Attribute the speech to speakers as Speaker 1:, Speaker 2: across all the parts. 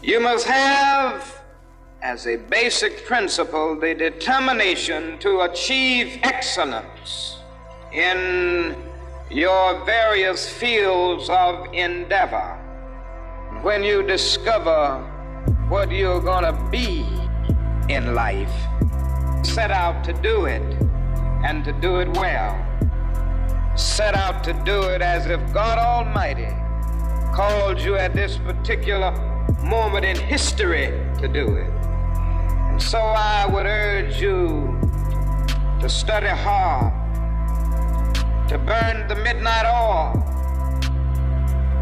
Speaker 1: You must have, as a basic principle, the determination to achieve excellence in your various fields of endeavor. When you discover what you're gonna be in life, set out to do it, and to do it well. Set out to do it as if God Almighty called you at this particular moment in history to do it. And so I would urge you to study hard, to burn the midnight oil.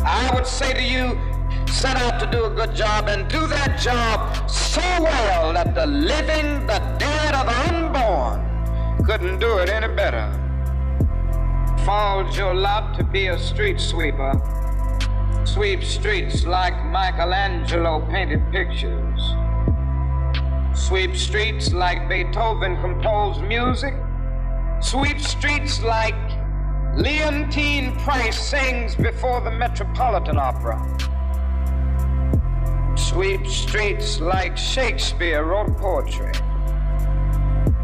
Speaker 1: I would say to you, set out to do a good job and do that job so well that the living, the dead, or the unborn couldn't do it any better. Falls your lot to be a street sweeper. Sweep streets like Michelangelo painted pictures. Sweep streets like Beethoven composed music. Sweep streets like Leontine Price sings before the Metropolitan Opera. Sweep streets like Shakespeare wrote poetry.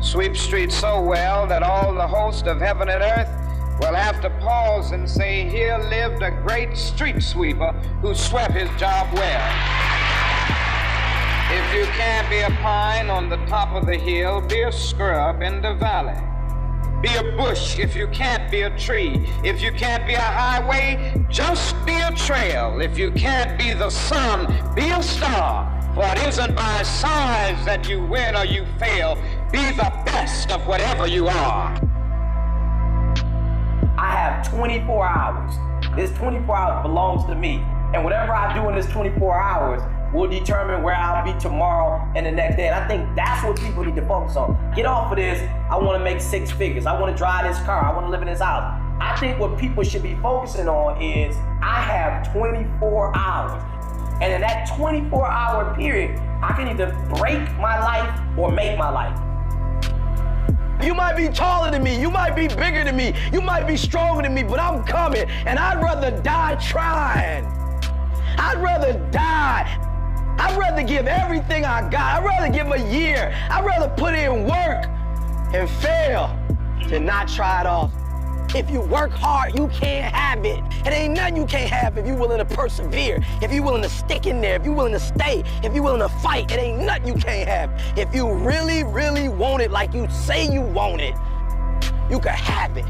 Speaker 1: Sweep streets so well that all the host of heaven and earth will have to pause and say, here lived a great street sweeper who swept his job well. If you can't be a pine on the top of the hill, be a scrub in the valley. Be a bush if you can't be a tree. If you can't be a highway, just be a trail. If you can't be the sun, be a star. For it isn't by size that you win or you fail. Be the best of whatever you are.
Speaker 2: I have 24 hours. This 24 hours belongs to me. And whatever I do in this 24 hours will determine where I'll be tomorrow and the next day. And I think that's what people need to focus on. Get off of this, I want to make 6 figures. I want to drive this car. I want to live in this house. I think what people should be focusing on is I have 24 hours. And in that 24-hour period, I can either break my life or make my life.
Speaker 3: You might be taller than me, you might be bigger than me, you might be stronger than me, but I'm coming, and I'd rather die trying. I'd rather die. I'd rather give everything I got. I'd rather give a year. I'd rather put in work and fail than not try it all. If you work hard, you can't have it. It ain't nothing you can't have if you're willing to persevere, if you're willing to stick in there, if you're willing to stay, if you're willing to fight. It ain't nothing you can't have. If you really, really want it like you say you want it, you can have it.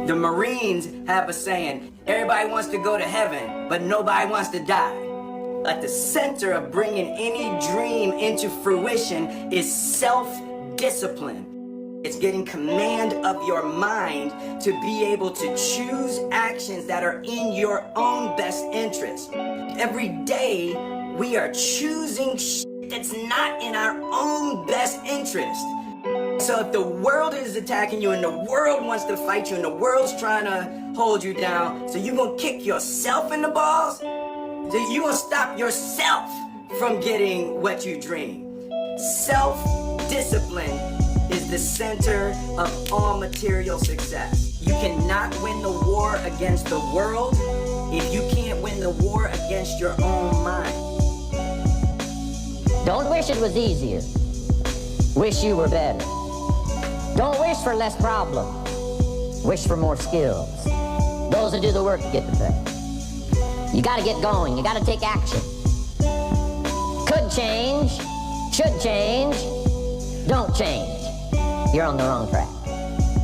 Speaker 4: The Marines have a saying, everybody wants to go to heaven, but nobody wants to die. Like the center of bringing any dream into fruition is self-discipline. It's getting command of your mind to be able to choose actions that are in your own best interest. Every day, we are choosing shit that's not in our own best interest. So if the world is attacking you and the world wants to fight you and the world's trying to hold you down, so you're gonna kick yourself in the balls? So you're gonna stop yourself from getting what you dream. Self-discipline is the center of all material success. You cannot win the war against the world if you can't win the war against your own mind.
Speaker 5: Don't wish it was easier. Wish you were better. Don't wish for less problems. Wish for more skills. Those who do the work get the pay. You gotta get going. You gotta take action. Could change. Should change. Don't change. You're on the wrong track.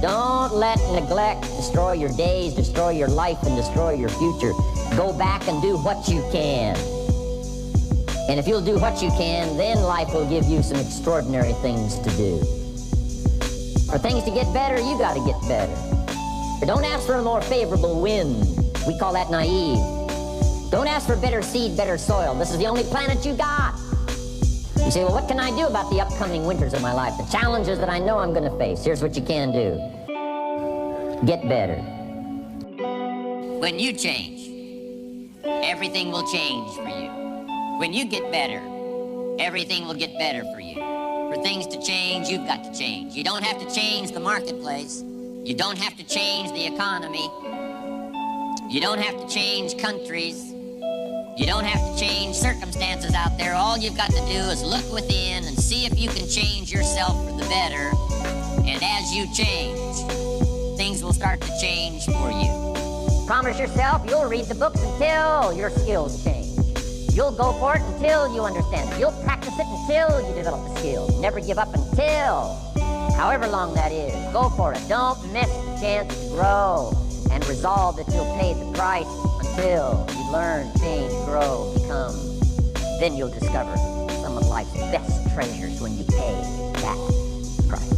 Speaker 5: Don't let neglect destroy your days, destroy your life, and destroy your future. Go back and do what you can. And if you'll do what you can, then life will give you some extraordinary things to do. For things to get better, you gotta get better. But don't ask for a more favorable wind. We call that naive. Don't ask for better seed, better soil. This is the only planet you got. You say, well, what can I do about the upcoming winters of my life, the challenges that I know I'm going to face? Here's what you can do. Get better.
Speaker 6: When you change, everything will change for you. When you get better, everything will get better for you. For things to change, you've got to change. You don't have to change the marketplace. You don't have to change the economy. You don't have to change countries. You don't have to change circumstances out there. All you've got to do is look within and see if you can change yourself for the better. And as you change, things will start to change for you.
Speaker 5: Promise yourself you'll read the books until your skills change. You'll go for it until you understand it. You'll practice it until you develop the skills. Never give up until, however long that is. Go for it. Don't miss the chance to grow. And resolve that you'll pay the price until you learn, change, grow, become. Then you'll discover some of life's best treasures when you pay that price.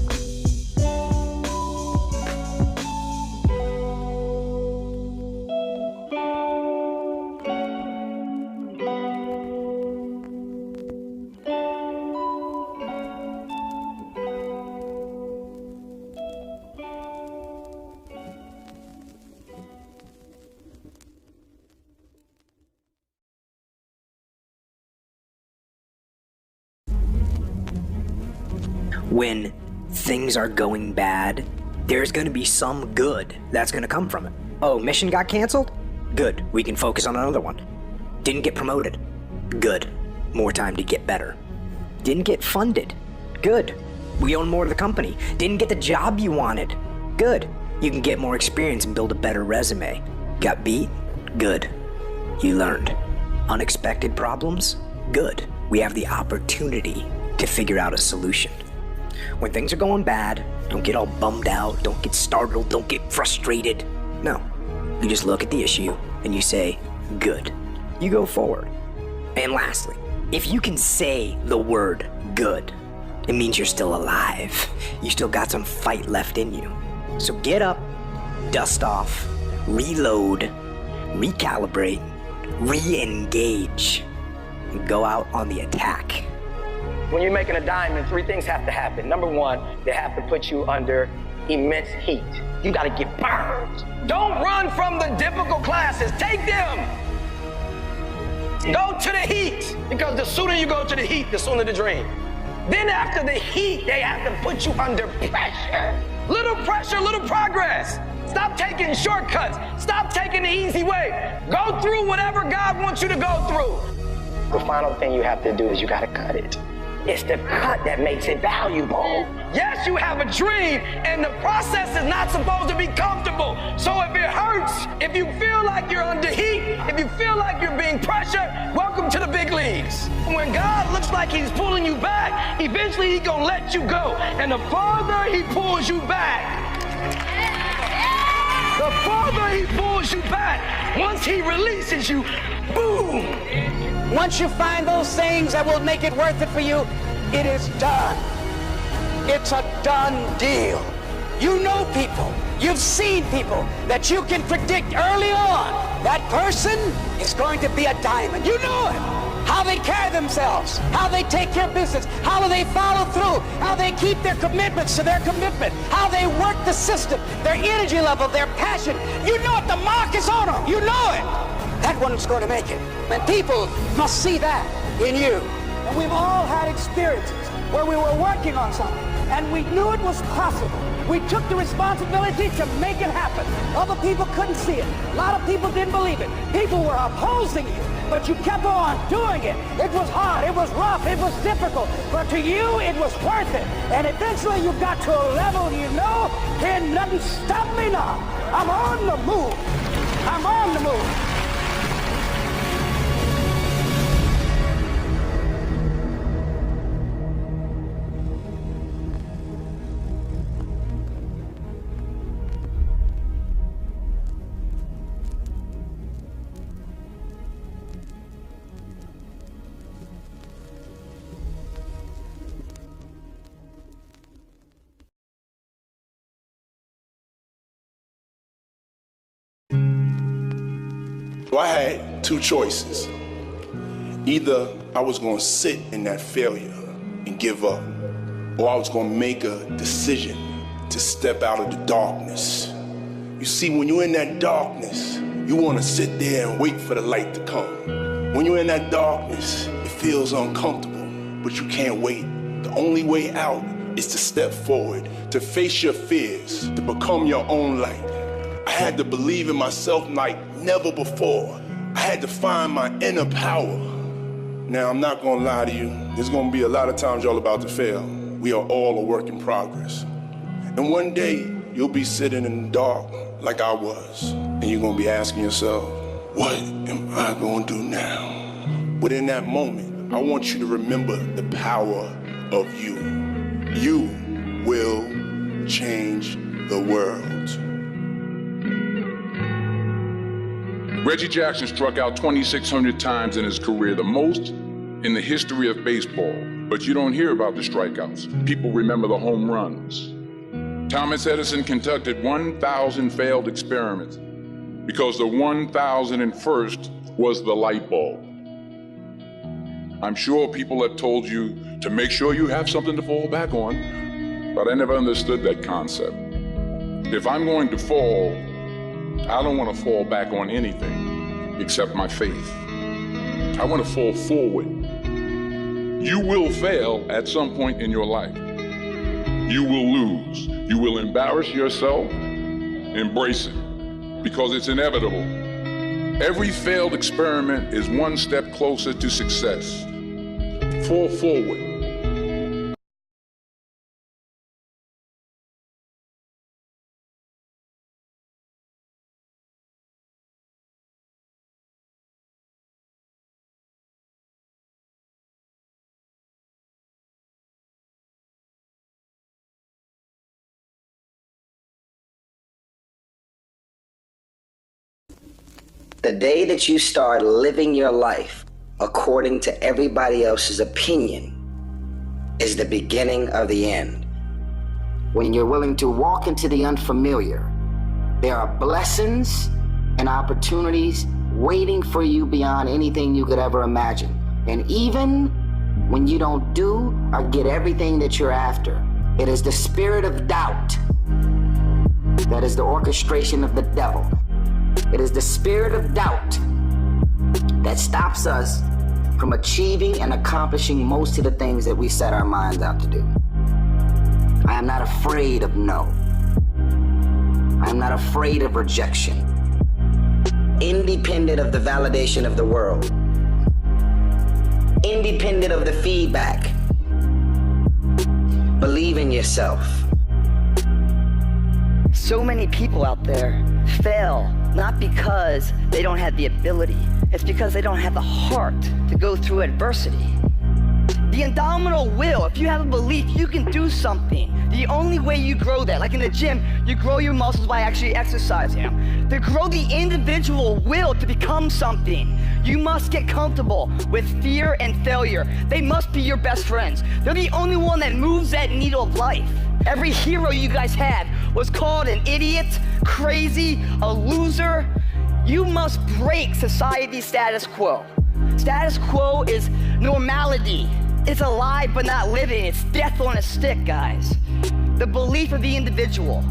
Speaker 7: When things are going bad, there's going to be some good that's going to come from it. Oh, mission got canceled? Good, we can focus on another one. Didn't get promoted? Good, more time to get better. Didn't get funded? Good, we own more of the company. Didn't get the job you wanted? Good, you can get more experience and build a better resume. Got beat? Good, you learned. Unexpected problems? Good, we have the opportunity to figure out a solution. When things are going bad, don't get all bummed out, don't get startled, don't get frustrated. No, you just look at the issue and you say, good. You go forward. And lastly, if you can say the word good, it means you're still alive. You still got some fight left in you. So get up, dust off, reload, recalibrate, re-engage, and go out on the attack.
Speaker 3: When you're making a diamond, three things have to happen. Number one, they have to put you under immense heat. You gotta get burned. Don't run from the difficult classes. Take them. Go to the heat, because the sooner you go to the heat, the sooner the dream. Then after the heat, they have to put you under pressure. Little pressure, little progress. Stop taking shortcuts. Stop taking the easy way. Go through whatever God wants you to go through. The final thing you have to do is you gotta cut it. It's the cut that makes it valuable. Yes, you have a dream, and the process is not supposed to be comfortable. So if it hurts, if you feel like you're under heat, if you feel like you're being pressured, welcome to the big leagues. When God looks like he's pulling you back, eventually he's gonna let you go. And the farther he pulls you back, the farther he pulls you back, once he releases you, boom.
Speaker 8: Once you find those things that will make it worth it for you, it is done. It's a done deal. You know people, you've seen people that you can predict early on. That person is going to be a diamond. You know it. How they carry themselves, how they take care of business, how they follow through, how they keep their commitments to their commitment, how they work the system, their energy level, their passion. You know it, the mark is on them. You know it. That one's going to make it. And people must see that in you. And we've all had experiences where we were working on something and we knew it was possible. We took the responsibility to make it happen. Other people couldn't see it. A lot of people didn't believe it. People were opposing you, but you kept on doing it. It was hard, it was rough, it was difficult, but to you it was worth it. And eventually you got to a level you know, can nothing stop me now. I'm on the move. I'm on the move.
Speaker 9: I had two choices. Either I was gonna sit in that failure and give up, or I was gonna make a decision to step out of the darkness. You see, when you're in that darkness, you wanna sit there and wait for the light to come. When you're in that darkness, it feels uncomfortable, but you can't wait. The only way out is to step forward, to face your fears, to become your own light. I had to believe in myself like never before. I had to find my inner power. Now, I'm not gonna lie to you. There's gonna be a lot of times y'all about to fail. We are all a work in progress. And one day, you'll be sitting in the dark like I was, and you're gonna be asking yourself, what am I gonna do now? But in that moment, I want you to remember the power of you. You will change the world.
Speaker 10: Reggie Jackson struck out 2,600 times in his career, the most in the history of baseball. But you don't hear about the strikeouts. People remember the home runs. Thomas Edison conducted 1,000 failed experiments because the 1,001st was the light bulb. I'm sure people have told you to make sure you have something to fall back on, but I never understood that concept. If I'm going to fall, I don't want to fall back on anything except my faith. I want to fall forward. You will fail at some point in your life. You will lose. You will embarrass yourself. Embrace it, because it's inevitable. Every failed experiment is one step closer to success. Fall forward.
Speaker 4: The day that you start living your life according to everybody else's opinion is the beginning of the end. When you're willing to walk into the unfamiliar, there are blessings and opportunities waiting for you beyond anything you could ever imagine. And even when you don't do or get everything that you're after, it is the spirit of doubt that is the orchestration of the devil. It is the spirit of doubt that stops us from achieving and accomplishing most of the things that we set our minds out to do. I am not afraid of no. I am not afraid of rejection. Independent of the validation of the world. Independent of the feedback. Believe in yourself.
Speaker 11: So many people out there fail, not because they don't have the ability, it's because they don't have the heart to go through adversity. The indomitable will, if you have a belief you can do something, the only way you grow that, like in the gym, you grow your muscles by actually exercising them. To grow the individual will to become something, you must get comfortable with fear and failure. They must be your best friends. They're the only one that moves that needle of life. Every hero you guys had was called an idiot, crazy, a loser. You must break society's status quo. Status quo is normality. It's alive but not living. It's death on a stick, guys. The belief of the individual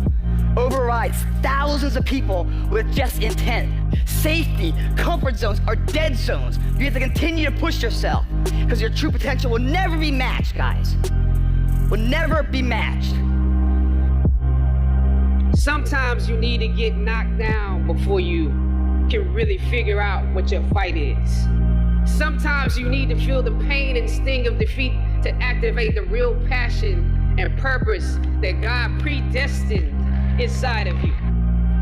Speaker 11: overrides thousands of people with just intent. Safety, comfort zones are dead zones. You have to continue to push yourself because your true potential will never be matched, guys. Will never be matched.
Speaker 12: Sometimes you need to get knocked down before you can really figure out what your fight is. Sometimes you need to feel the pain and sting of defeat to activate the real passion and purpose that God predestined inside of you.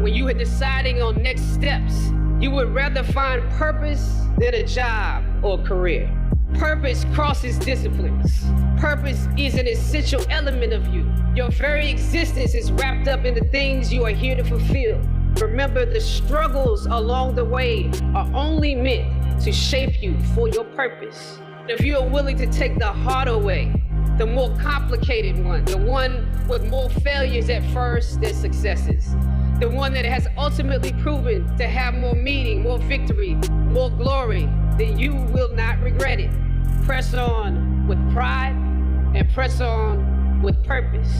Speaker 12: When you are deciding on next steps, you would rather find purpose than a job or career. Purpose crosses disciplines. Purpose is an essential element of you. Your very existence is wrapped up in the things you are here to fulfill. Remember, the struggles along the way are only meant to shape you for your purpose. If you are willing to take the harder way, the more complicated one, the one with more failures at first than successes, the one that has ultimately proven to have more meaning, more victory, more glory, then you will not regret it. Press on with pride and press on with purpose.